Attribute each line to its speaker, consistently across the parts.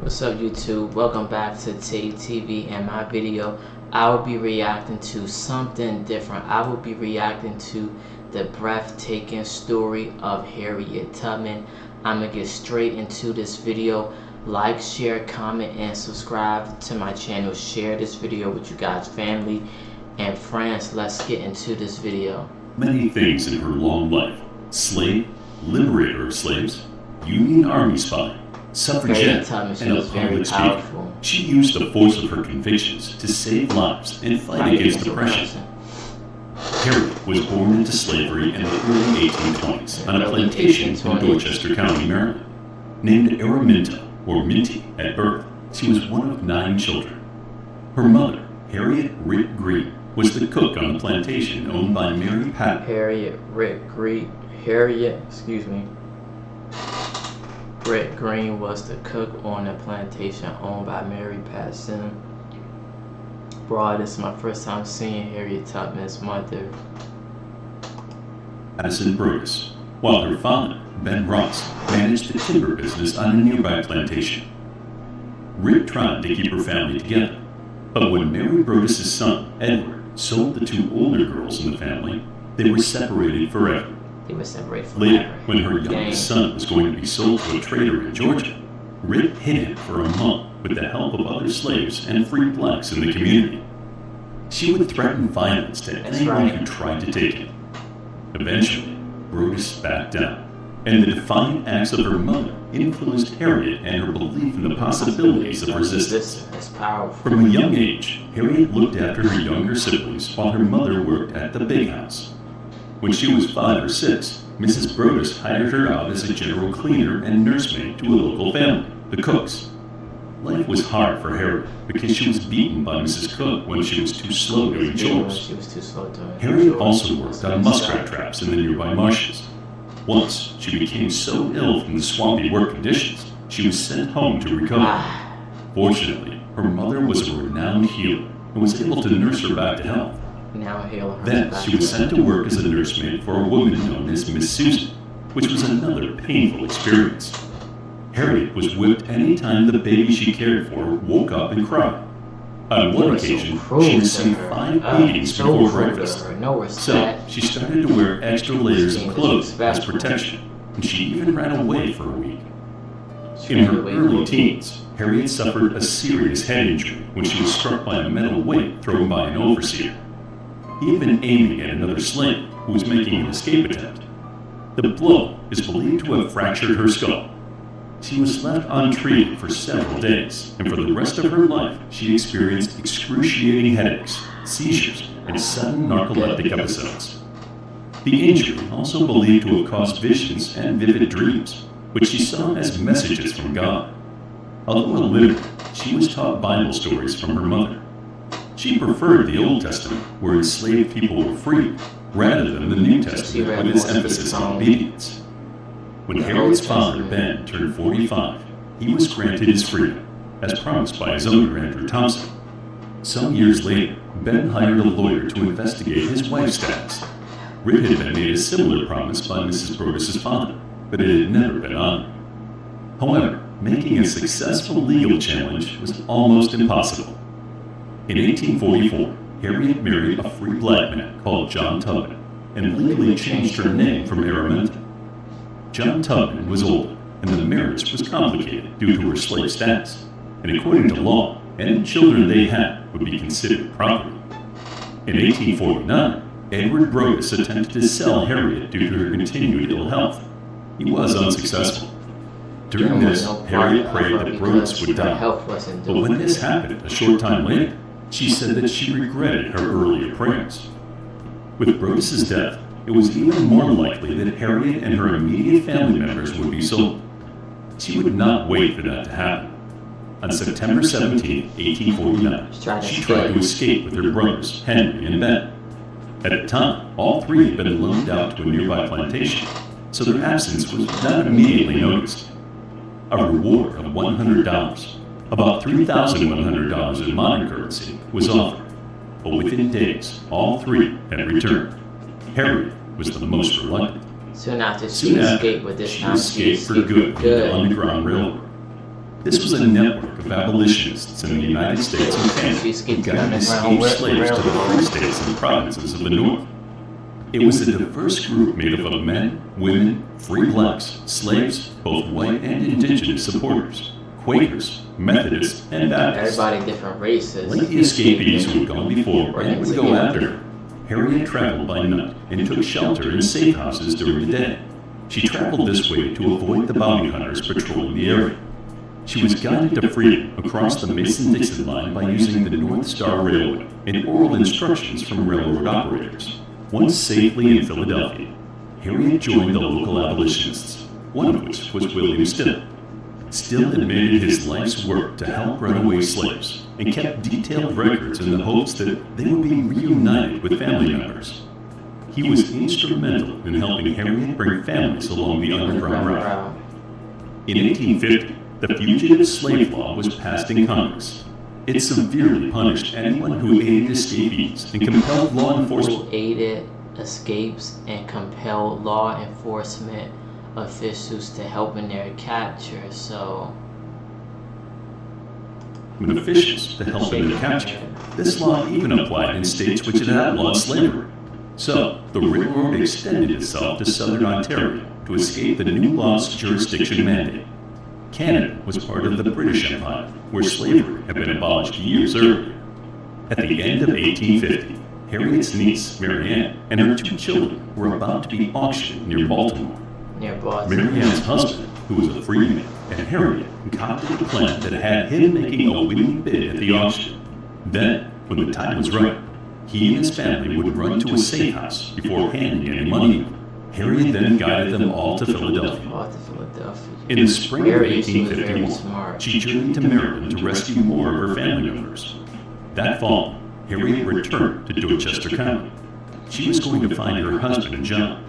Speaker 1: What's up YouTube? Welcome back to TV. In my video, I will be reacting to something different. I will be reacting to the breathtaking story of Harriet Tubman. I'm gonna get straight into this video. Like, share, comment, and subscribe to my channel. Share this video with you guys, family and friends. Let's get into this video.
Speaker 2: Many things in her long life: slave, liberator of slaves, Union Army spy, suffragette, and a public speaker. She used the force of her convictions to save lives and fight against oppression. Harriet was born into slavery in the early 1820s on a plantation in Dorchester County, Maryland. Named Araminta, or Minty, at birth, she was one of 9 children. Her mother, Harriet Ritt Green, was the cook on the plantation owned by Mary Pat.
Speaker 1: Harriet Ritt Green was the cook on the plantation owned by Mary Patterson. Bro, this is my first time seeing Harriet Tubman's mother.
Speaker 2: Addison Broadus, while her father, Ben Ross, managed the timber business on a nearby plantation. Ritt tried to keep her family together, but when Mary Broadus' son, Edward, sold the 2 older girls in the family, they were separated forever. Later, when her youngest son was going to be sold to a trader in Georgia, Ritt hid him for a month with the help of other slaves and free blacks in the community. She would threaten violence to anyone who tried to take him. Eventually, Broadus backed down, and the defiant acts of her mother influenced Harriet and her belief in the possibilities of resistance. From a young age, Harriet looked after her younger siblings while her mother worked at the big house. When she was 5 or 6, Mrs. Broadus hired her out as a general cleaner and nursemaid to a local family, the Cooks. Life was hard for Harriet because she was beaten by Mrs. Cook when she was too slow doing chores. Harriet also worked on muskrat traps in the nearby marshes. Once, she became so ill from the swampy work conditions, she was sent home to recover. Fortunately, her mother was a renowned healer and was able to nurse her back to health. Then, she was sent to work as a nursemaid for a woman known as Miss Susan, which was another painful experience. Harriet was whipped any time the baby she cared for woke up and cried. On one occasion, she received 5 beatings before breakfast. So, she started to wear extra layers of clothes as protection, and she even ran away for a week. In her early teens, Harriet suffered a serious head injury when she was struck by a metal weight thrown by an overseer. He had been aiming at another slave who was making an escape attempt. The blow is believed to have fractured her skull. She was left untreated for several days, and for the rest of her life, she experienced excruciating headaches, seizures, and sudden narcoleptic episodes. The injury also believed to have caused visions and vivid dreams, which she saw as messages from God. Although illiterate, she was taught Bible stories from her mother. She preferred the Old Testament, where enslaved people were free, rather than the New Testament with its emphasis on obedience. When Harriet's father, Ben, turned 45, he was granted his freedom, as promised by his owner, Andrew Thompson. Some years later, Ben hired a lawyer to investigate his wife's status. Ritt had been made a similar promise by Mrs. Broadus' father, but it had never been honored. However, making a successful legal challenge was almost impossible. In 1844, Harriet married a free black man called John Tubman and legally changed her name from Araminta. John Tubman was older, and the marriage was complicated due to her slave status, and according to law, any children they had would be considered property. In 1849, Edward Broadus attempted to sell Harriet due to her continued ill health. He was unsuccessful. During this, Harriet prayed that Broadus would die, but when this happened a short time later, she said that she regretted her earlier prayers. With Broadus' death, it was even more likely that Harriet and her immediate family members would be sold. She would not wait for that to happen. On September 17, 1849, she tried to escape with her brothers, Henry and Ben. At the time, all 3 had been loaned out to a nearby plantation, so their absence was not immediately noticed. A reward of $100, about $3,100 in modern currency, was offered, but within days, all 3 had returned. Harriet was the most reluctant.
Speaker 1: Soon after, she escaped for good with the
Speaker 2: Underground Railroad. This was a network of abolitionists in the United States and Canada who guided escaped slaves to the free states and provinces of the North. It was a diverse group made up of men, women, free blacks, slaves, both white and indigenous supporters, Quakers, Methodists, and Baptists.
Speaker 1: Everybody different races.
Speaker 2: Like the escapees who had gone before and would go after her, Harriet traveled by night and took shelter in safe houses during the day. She traveled this way to avoid the bounty hunters patrolling the area. She was guided to freedom across the Mason-Dixon line by using the North Star Railway and oral instructions from railroad operators. Once safely in Philadelphia, Harriet joined the local abolitionists, one of which was William Still. Still had made it his life's work to help runaway slaves and kept detailed records in the hopes that they would be reunited with family members. He was instrumental in helping Harriet bring families along the Underground Route. In 1850, the Fugitive Slave Law was passed in Congress. It severely punished anyone who aided escapees and compelled law enforcement.
Speaker 1: Who aided escapes and compelled law enforcement officials to help in their capture. So,
Speaker 2: When officials to help in their capture, this law even applied in states which had outlawed slavery. So, the railroad extended itself to southern Ontario to escape the new law's jurisdiction mandate. Canada was part of the British Empire, where slavery had been abolished years earlier. At the end of 1850, Harriet's niece, Mary Ann, and her 2 children were about to be auctioned near Baltimore. Mary Ann's husband, who was a freeman, and Harriet concocted a plan that had him making a winning bid at the auction. Then, when the time was right, he and his family would run to a safe house before handing any money over. Harriet then guided them all to Philadelphia. In the spring of 1851, she journeyed to Maryland to rescue more of her family members. That fall, Harriet returned to Dorchester County. She was going to find her husband, John.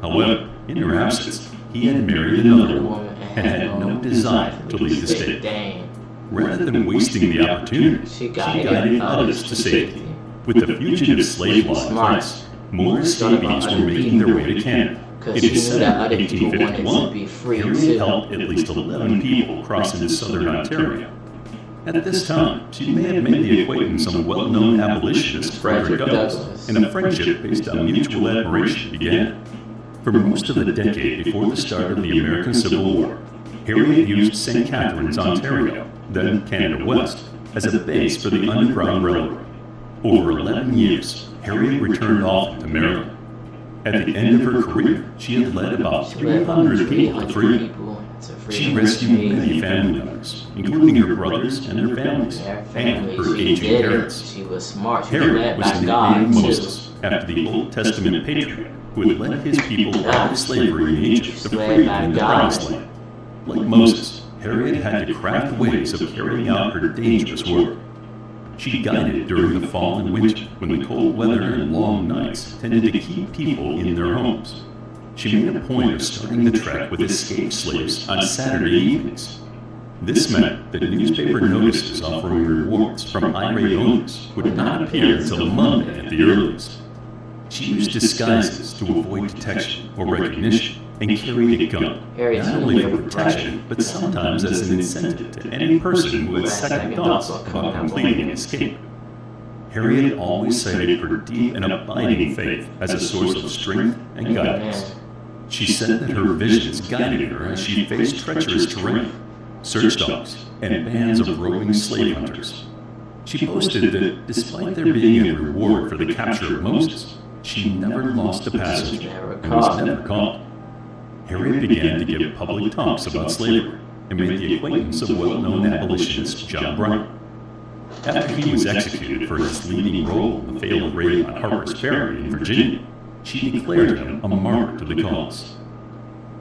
Speaker 2: However, in her absence, he had married another woman and had no desire to leave the state. Rather than wasting the opportunity, she guided others to safety. With the fugitive slave law in place, more escapees were making their way to Canada. In December 1851, Harriet helped at least 11 people cross into southern Ontario. At this time, she may have made the acquaintance of a well-known abolitionist, Frederick Douglass, and a friendship based on mutual admiration began. For most of the decade before the start of the American Civil War, Harriet used St. Catharines, Ontario, then Canada West, as a base for the Underground Railroad. Over 11 years, Harriet returned often to Maryland. At the end of her career, she had led about 300 people to freedom. She rescued many family members, including her brothers and their families, and her aging parents. Harriet was nicknamed Moses, after the Old Testament patriarch who had led his people out of slavery in Egypt to freedom in the Promised Land. Like Moses, Harriet had to craft ways of carrying out her dangerous work. She guided during the fall and winter, when the cold weather and long nights tended to keep people in their homes. She made a point of starting the trek with escaped slaves on Saturday evenings. This meant that newspaper notices offering rewards from irate owners would not appear until Monday at the earliest. She used disguises to avoid detection or recognition and carried a gun, not only for protection, but sometimes as an incentive to any person who had second thoughts about completing an escape. Harriet always cited her deep and abiding faith as a source of strength and guidance. She said that her visions guided her as she faced treacherous terrain, search dogs, and bands of roving slave hunters. She boasted that despite there being a reward for the capture of Moses, she never lost a passenger and was never caught. Harriet began to give public talks about slavery and made the acquaintance of well-known abolitionist John Brown. After he was executed for his leading role in the failed raid on Harper's Ferry in Virginia, she declared him a martyr to the cause.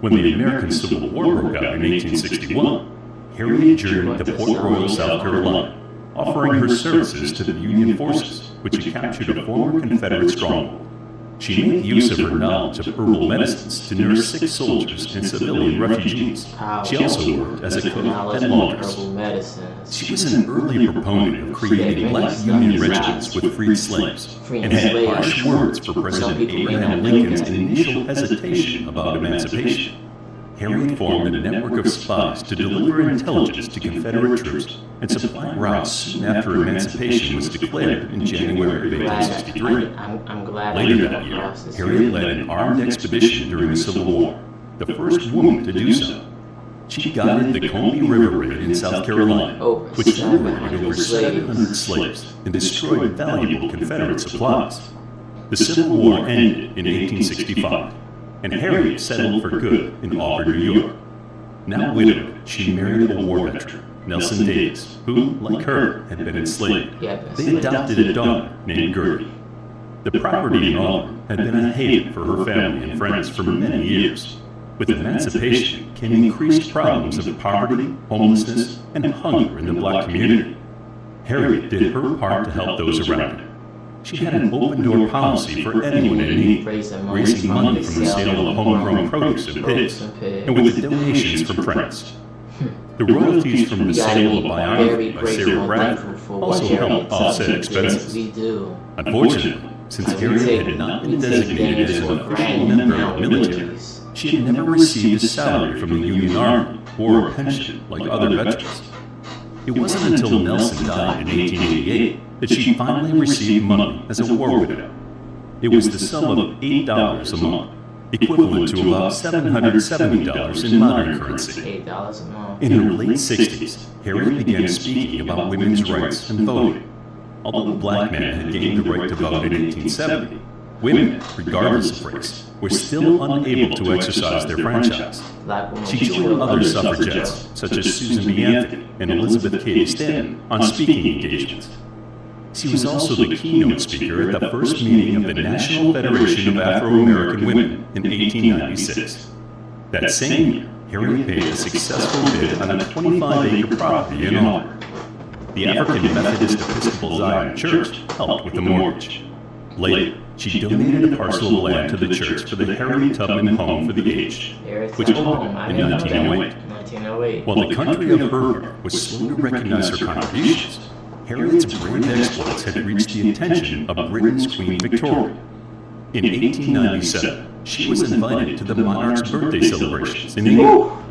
Speaker 2: When the American Civil War broke out in 1861, Harriet journeyed to Port Royal, South Carolina, offering her services to the Union forces, which had captured a former Confederate stronghold. She made use of her knowledge of herbal medicines to nurse sick soldiers and civilian refugees. She also worked as a cook and laundress. She was an early proponent of creating black Union regiments with freed slaves, and had harsh words for President Abraham Lincoln's initial hesitation about emancipation. Harriet formed a network of spies to deliver intelligence to Confederate troops and supply routes soon after emancipation was declared in January of 1863.
Speaker 1: I'm glad
Speaker 2: Later that year, Harriet led an armed expedition during the Civil War, the first woman to do so. She guided the Columbia River raid in South Carolina, which liberated over 700 slaves and destroyed valuable Confederate supplies. The Civil War ended in 1865, and Harriet settled for good in Auburn, New York. Now widowed, she married a war veteran, Nelson Davis, who, like her, had been enslaved. They adopted a daughter named Gertie. The property in Auburn had been a haven for her family and friends for many years. With emancipation came increased problems of poverty, homelessness, and hunger in the black community. Harriet did her part to help those around her. She had an open-door policy for anyone in need, raising money from the sale of homegrown produce and pigs, and with the donations from friends. The royalties from the sale of a biography by Sarah Bradford also helped offset expenses. Unfortunately, since Harriet had not been designated as an official member of the military, she had never received a salary from the Union Army or a pension like other veterans. It wasn't until Nelson died in 1888 that she finally received money as a war widow. It was the sum of $8 a month, equivalent to about $770 in modern currency.
Speaker 1: $8 a month.
Speaker 2: In her late 60s, Harriet began speaking about women's rights and voting. Although black men had gained the right to vote in 1870, women, regardless of race, were still unable to exercise their franchise. She joined other suffragettes, such as Susan B. Anthony and Elizabeth Cady Stanton, on speaking engagements. She was also the keynote speaker at the first meeting of the National Federation of Afro-American Women in 1896. That same year, Harriet made a successful bid on a 25-acre property in Auburn. The African Methodist Episcopal Zion Church helped with the mortgage. Later, she donated a parcel of land to the church for the Harriet Tubman Home for the Aged, which opened in 1908. While the country of her was slow to recognize her contributions, Harriet's brave exploits had reached the attention of Britain's Queen Victoria. In 1897, she was invited to the monarch's birthday celebrations in England.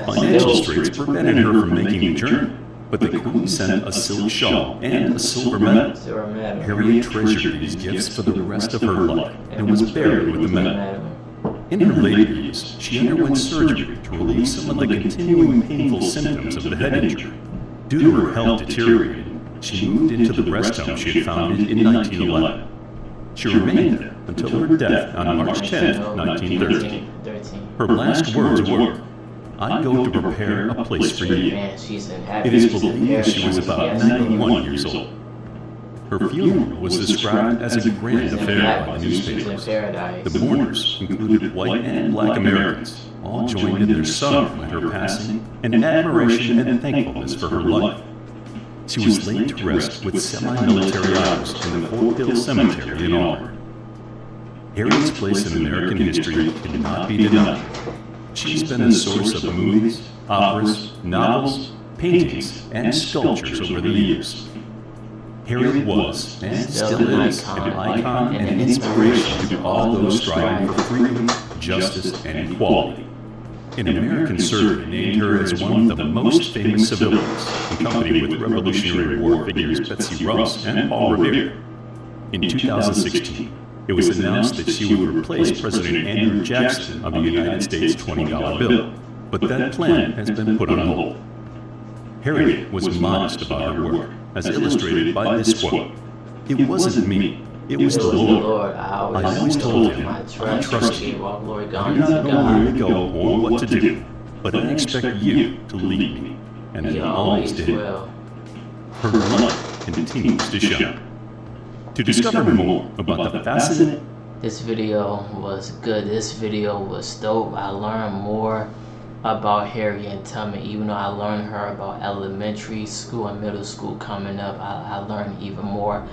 Speaker 2: Financial straits prevented her from making the journey, but the Queen sent a silk shawl and a silver medal. Harriet treasured these gifts for the rest of her life and was buried with the medal. In her later years, she underwent surgery to relieve some of the continuing painful symptoms of the head injury. Due to her health deteriorating, she moved into the rest home she had founded in 1911. She remained there until her death on March 10, 1913. Her last words were, "I go to prepare a place for you." It is believed she was about 91 years old. Her funeral was described as a grand affair by the newspapers. The mourners included white and black Americans, all joined in their sorrow at her passing and admiration and thankfulness for her life. She was laid to rest with semi-military honors in the Fort Hill Cemetery in Auburn. Harriet's place in American history cannot be denied. She's been the source of movies, operas, novels, paintings, and sculptures over the years. Harriet was, and still is, an icon and an inspiration to all those striving for freedom, justice, and equality. An American survey named her as one of the most famous civilians, in company with Revolutionary War figures Betsy Ross and Paul Revere. In 2016, it was announced that she would replace President Andrew Jackson of the United States $20 bill, but that plan has been put on hold. Harriet was modest about her work, as illustrated by this quote, "It wasn't me, it was the Lord. I always told him, I trust you. I do not know where to go or what to do, but I expect you to lead me." And he always did. Her light continues to shine. To discover more about the fascinating...
Speaker 1: This video was good. This video was dope. I learned more about Harriet Tubman, even though I learned her about elementary school and middle school coming up. I learned even more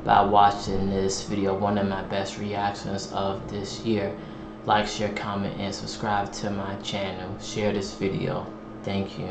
Speaker 1: by watching this video, one of my best reactions of this year. Like, share, comment, and subscribe to my channel. Share this video. Thank you.